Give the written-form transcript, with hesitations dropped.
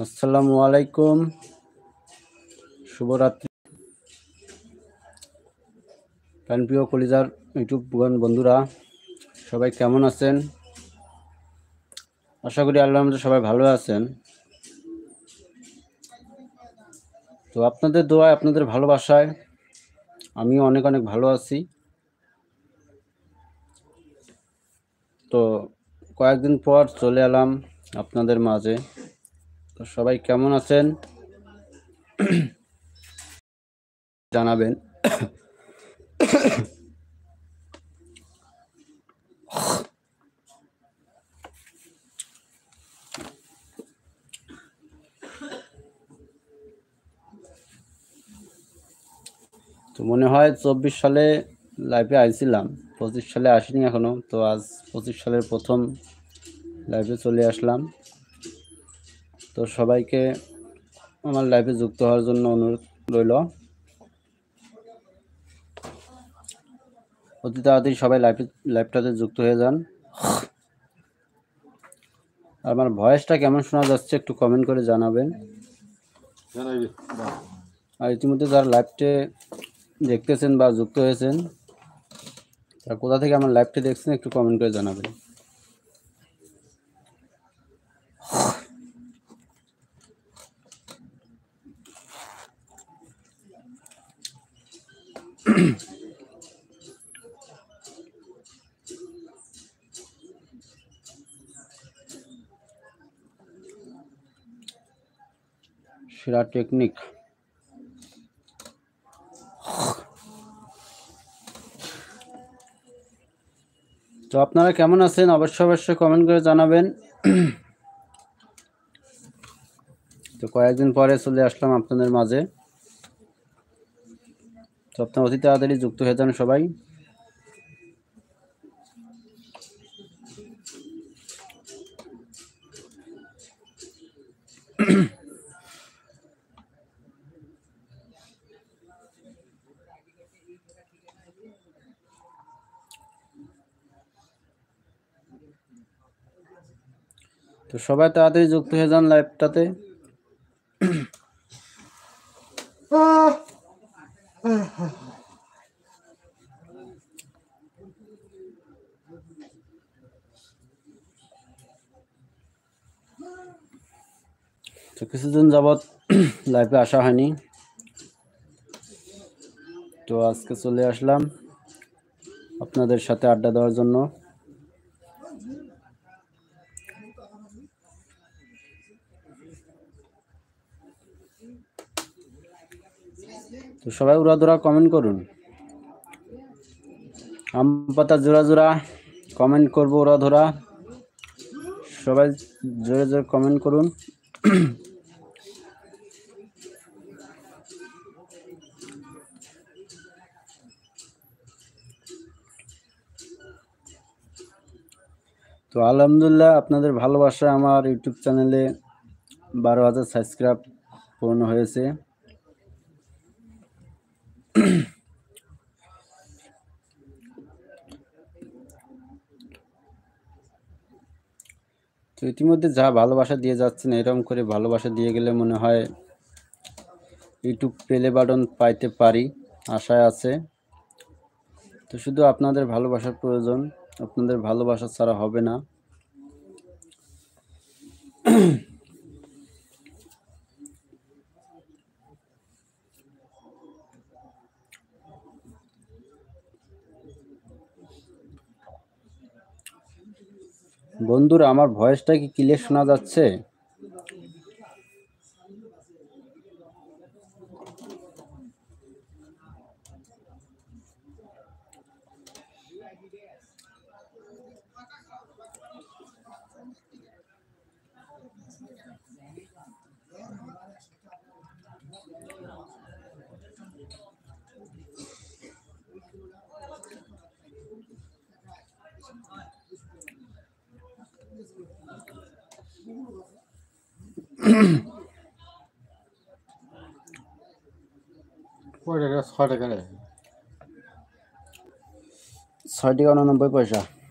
আসসালামু আলাইকুম, শুভরাত্রি। প্রিয় কলিজার ইউটিউব বন্ধুরা, সবাই কেমন আছেন? আশা করি আল্লাহর রহমতে সবাই ভালো আছেন। তো আপনাদের দোয়ায়, আপনাদের ভালোবাসায় আমি অনেক অনেক ভালো আছি। তো কয়েকদিন পর চলে এলাম আপনাদের মাঝে। তো সবাই কেমন আছেন জানাবেন। তো মনে হয় 24 সালে লাইভে আইছিলাম, 25 সালে আসিনি এখনো। তো আজ 25 সালের প্রথম লাইভে চলে আসলাম। তো সবাইকে আমার লাইভে যুক্ত হওয়ার জন্য অনুরোধ রইল। অতি তাড়াতাড়ি সবাই লাইভটাতে যুক্ত হয়ে যান। আমার ভয়েসটা কেমন শোনা যাচ্ছে একটু কমেন্ট করে জানাবেন। আর ইতিমধ্যে যারা লাইভটে দেখতেছেন বা যুক্ত হয়েছেন, তারা কোথা থেকে আমার লাইভটি দেখছেন একটু কমেন্ট করে জানাবেন। সেরা টেকনিক। তো আপনারা কেমন আছেন অবশ্যই কমেন্ট করে জানাবেন। তো কয়েকদিন পরে চলে আসলাম আপনাদের মাঝে। তো আপনারা অতি তাড়াতাড়ি যুক্ত হয়ে যান সবাই। তো সবাই তাড়াতাড়ি যুক্ত হয়ে যান লাইভটাতে। তো কিছুদিন যাবৎ লাইভে আসা হয়নি, তো আজকে চলে আসলাম আপনাদের সাথে আড্ডা দেওয়ার জন্য। তো সবাই উড়াধুরা কমেন্ট করুন। আম পাতা জোড়া জোড়া কমেন্ট করবো উড়াধুরা। সবাই জোরে জোরে কমেন্ট করুন। তো আলহামদুলিল্লাহ, আপনাদের ভালোবাসায় আমার ইউটিউব চ্যানেলে 12,000 সাবস্ক্রাইব পূর্ণ হয়েছে। তো ইতিমধ্যে যা ভালোবাসা দিয়ে যাচ্ছেন, এরকম করে ভালোবাসা দিয়ে গেলে মনে হয় ইউটিউব প্লে বাটন পাইতে পারি, আশায় আছে। তো শুধু আপনাদের ভালোবাসার প্রয়োজন, আপনাদের ভালোবাসা ছাড়া হবে না। বন্ধুরা, আমার ভয়েসটা কি ক্লিয়ার শোনা যাচ্ছে? ৳6.99